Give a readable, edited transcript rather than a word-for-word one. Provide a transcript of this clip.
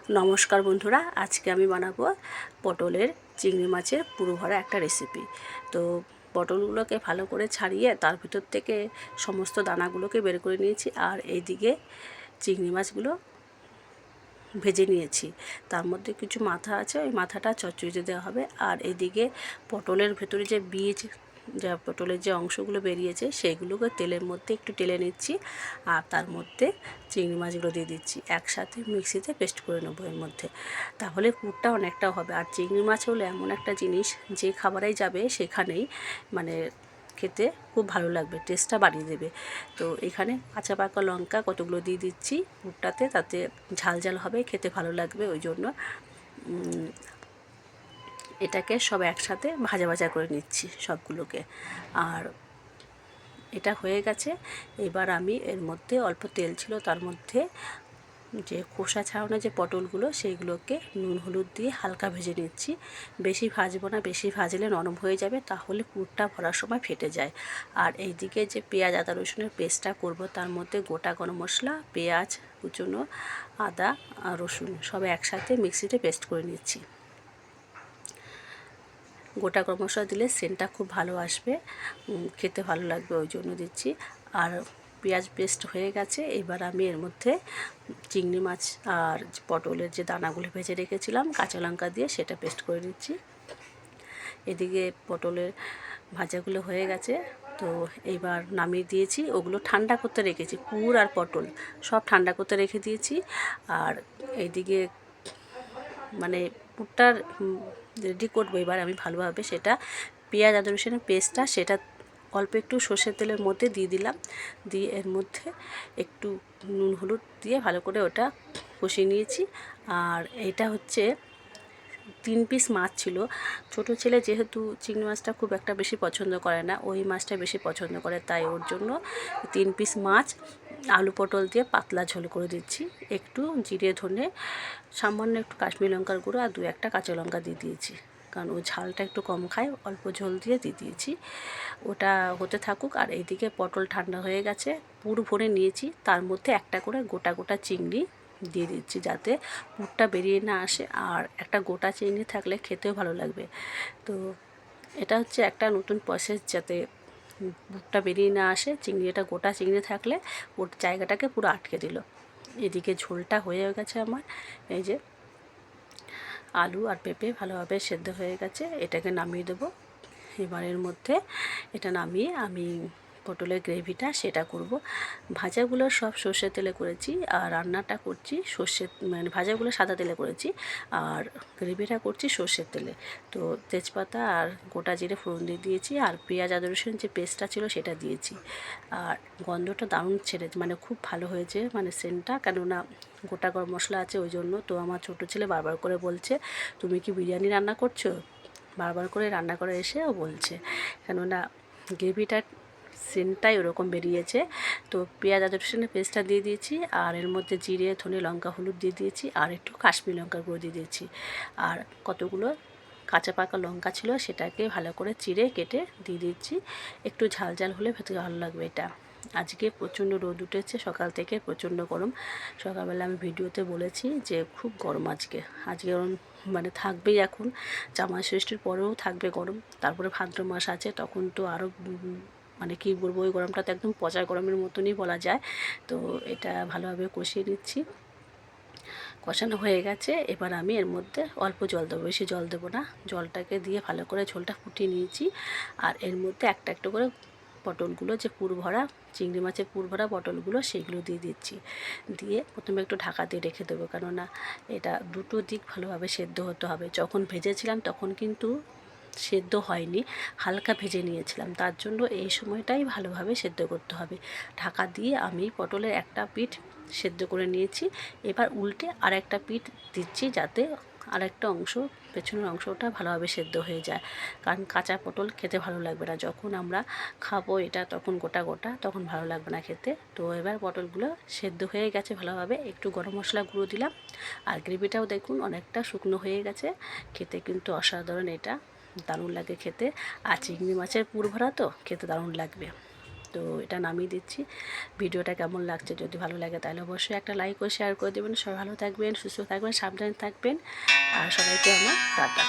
নমস্কার বন্ধুরা, আজকে আমি বানাবো পটলের চিংড়ি মাছের পুরো ভরা একটা রেসিপি। তো পটলগুলোকে ভালো করে ছাড়িয়ে তার ভিতর থেকে সমস্ত দানাগুলোকে বের করে নিয়েছি, আর এইদিকে চিংড়ি মাছগুলো ভেজে নিয়েছি। তার মধ্যে কিছু মাথা আছে, ওই মাথাটা চচ্চড়িতে দেওয়া হবে। আর এইদিকে পটলের ভেতরে যে বীজ, যা পটলের যে অংশগুলো বেরিয়েছে সেইগুলোকে তেলের মধ্যে একটু টেলে নিচ্ছি, আর তার মধ্যে চিংড়ি মাছগুলো দিয়ে দিচ্ছি। একসাথে মিক্সিতে পেস্ট করে নেবো এর মধ্যে, তাহলে পুরটা অনেকটা হবে। আর চিংড়ি মাছ হলো এমন একটা জিনিস, যে খাবারেই যাবে সেখানেই মানে খেতে খুব ভালো লাগবে, টেস্টটা বাড়িয়ে দেবে। তো এখানে কাঁচা পাকা লঙ্কা কতগুলো দিয়ে দিচ্ছি পুরটাতে, তাতে ঝাল ঝাল হবে, খেতে ভালো লাগবে। ওই জন্য এটাকে সব একসাথে ভাজা ভাজা করে নিচ্ছি সবগুলোকে। আর এটা হয়ে গেছে। এবার আমি এর মধ্যে অল্প তেল ছিল, তার মধ্যে যে খোসা ছাড়ানো যে পটলগুলো সেইগুলোকে নুন হলুদ দিয়ে হালকা ভেজে নিচ্ছি। বেশি ভাজবো না, বেশি ভাজলে নরম হয়ে যাবে, তাহলে পুরটা ভরার সময় ফেটে যায়। আর এইদিকে যে পেঁয়াজ আদা রসুনের পেস্টটা করব, তার মধ্যে গোটা গরম মশলা, পেঁয়াজ কুচনো, আদা আর রসুন সব একসাথে মিক্সিতে পেস্ট করে নিচ্ছি। গোটা গরম মশলা দিলে সেন্টটা খুব ভালো আসবে, খেতে ভালো লাগবে, ওই জন্য দিচ্ছি। আর পেঁয়াজ পেস্ট হয়ে গেছে। এবার আমি এর মধ্যে চিংড়ি মাছ আর পটলের যে দানাগুলো ভেজে রেখেছিলাম কাঁচা লঙ্কা দিয়ে, সেটা পেস্ট করে নিচ্ছি। এদিকে পটলের ভাজাগুলো হয়ে গেছে, তো এইবার নামিয়ে দিয়েছি। ওগুলো ঠান্ডা করতে রেখেছি, পুর আর পটল সব ঠান্ডা করতে রেখে দিয়েছি। আর এইদিকে মানে পুরটার রেডি করবো এবার আমি ভালোভাবে, সেটা পেঁয়াজ আদা রসুনের পেস্টটা সেটা অল্প একটু সর্ষের তেলের মধ্যে দিয়ে দিলাম, দিয়ে এর মধ্যে একটু নুন হলুদ দিয়ে ভালো করে ওটা কষিয়ে নিয়েছি। আর এটা হচ্ছে 3 পিস মাছ ছিল। ছোটো ছেলে যেহেতু চিংড়ি মাছটা খুব একটা বেশি পছন্দ করে না, ওই মাছটা বেশি পছন্দ করে, তাই ওর জন্য 3 পিস মাছ আলু পটল দিয়ে পাতলা ঝোল করে দিচ্ছি। একটু জিরে ধনে, সামান্য একটু কাশ্মীরি লঙ্কার গুঁড়ো আর 2-1টা কাঁচা লঙ্কা দিয়ে দিয়েছি, কারণ ও ঝালটা একটু কম খায়, অল্প ঝোল দিয়ে দিয়েছি। ওটা হতে থাকুক। আর এইদিকে পটল ঠান্ডা হয়ে গেছে, পুর ভরে নিয়েছি, তার মধ্যে একটা করে গোটা গোটা চিংড়ি দিয়ে দিচ্ছি, যাতে পুরটা বেরিয়ে না আসে। আর একটা গোটা চিংড়ি থাকলে খেতেও ভালো লাগবে। তো এটা হচ্ছে একটা নতুন প্রসেস, যাতে পুরটা বেরিয়ে না আসে। চিংড়িটা গোটা চিংড়ি থাকলে ওর জায়গাটাকে পুরো আটকে দিল। এদিকে ঝোলটা হয়ে গেছে আমার, এই যে আলু আর পেঁপে ভালোভাবে সেদ্ধ হয়ে গেছে, এটাকে নামিয়ে দেবো। এবারের মধ্যে এটা নামিয়ে আমি পটলের গ্রেভিটা সেটা করব। ভাজাগুলো সব সর্ষের তেলে করেছি, আর রান্নাটা করছি ভাজাগুলো সাদা তেলে করেছি, আর গ্রেভিটা করছি সর্ষের তেলে। তো তেজপাতা আর গোটা জিরে ফোড়ন দিয়ে দিয়েছি, আর পেঁয়াজ আদা রসুন যে পেস্টটা ছিল সেটা দিয়েছি। আর গন্ধটা দারুণ ছেড়েছে, খুব ভালো হয়েছে সেন্টটা, কেননা গোটা গরম মশলা আছে ওই জন্য। তো আমার ছোটো ছেলে বারবার করে বলছে, তুমি কি বিরিয়ানি রান্না করছো? বারবার করে রান্না করে এসেও বলছে, কেননা গ্রেভিটার সেন্টটাই ওরকম বেরিয়েছে। তো পেঁয়াজ আদা রসুনের পেস্টটা দিয়ে দিয়েছি, আর এর মধ্যে জিরে ধনে লঙ্কা হলুদ দিয়ে দিয়েছি, আর একটু কাশ্মীরি লঙ্কার গুঁড়ো দিয়ে দিয়েছি। আর কতগুলো কাঁচা পাকা লঙ্কা ছিল, সেটাকে ভালো করে চিড়ে কেটে দিয়ে দিচ্ছি। একটু ঝাল ঝাল হলে খেতে ভালো লাগবে এটা। আজকে প্রচণ্ড রোদ উঠেছে, সকাল থেকে প্রচণ্ড গরম। সকালবেলা আমি ভিডিওতে বলেছি যে খুব গরম আজকে গরম থাকবেই। এখন জামাই ষষ্ঠীর পরেও থাকবে গরম, তারপরে ভাদ্র মাস আছে, তখন তো আরও কী বলবো, ওই গরমটা তো একদম পচা গরমের মতনই বলা যায়। তো এটা ভালোভাবে কষিয়ে নিচ্ছি। কষানো হয়ে গেছে, এবার আমি এর মধ্যে অল্প জল দেবো, বেশি জল দেবো না। জলটাকে দিয়ে ভালো করে ঝোলটা ফুটিয়ে নিয়েছি। আর এর মধ্যে একটা একটা করে পটলগুলো, যে পুর ভরা চিংড়ি মাছের পুর ভরা পটলগুলো, সেগুলো দিয়ে দিচ্ছি। দিয়ে প্রথমে একটু ঢাকা দিয়ে রেখে দেবো, কেননা এটা দুটো দিক ভালোভাবে সেদ্ধ হতে হবে। যখন ভেজেছিলাম তখন কিন্তু সেদ্ধ হয়নি, হালকা ভেজে নিয়েছিলাম, তার জন্য এই সময়টাই ভালোভাবে সেদ্ধ করতে হবে। ঢাকা দিয়ে আমি পটলের একটা পিঠ সেদ্ধ করে নিয়েছি। এবার উল্টে আর একটা পিঠ দিচ্ছি, যাতে আর একটা অংশ, পেছনের অংশটা ভালোভাবে সেদ্ধ হয়ে যায়, কারণ কাঁচা পটল খেতে ভালো লাগবে না। যখন আমরা খাবো এটা তখন গোটা গোটা, তখন ভালো লাগবে না খেতে। তো এবার পটলগুলো সেদ্ধ হয়ে গেছে ভালোভাবে, একটু গরম মশলা গুঁড়ো দিলাম। আর গ্রেভিটাও দেখুন অনেকটা শুকনো হয়ে গেছে, খেতে কিন্তু অসাধারণ, এটা দারুণ লাগে খেতে। আর চিংড়ি মাছের পুর ভরা তো খেতে দারুণ লাগবে। তো এটা নামিয়ে দিচ্ছি। ভিডিওটা কেমন লাগছে, যদি ভালো লাগে তাহলে অবশ্যই একটা লাইক ও শেয়ার করে দেবেন। সবাই ভালো থাকবেন, সুস্থ থাকবেন, সাবধানে থাকবেন, আর সবাইকে আমার টাটা।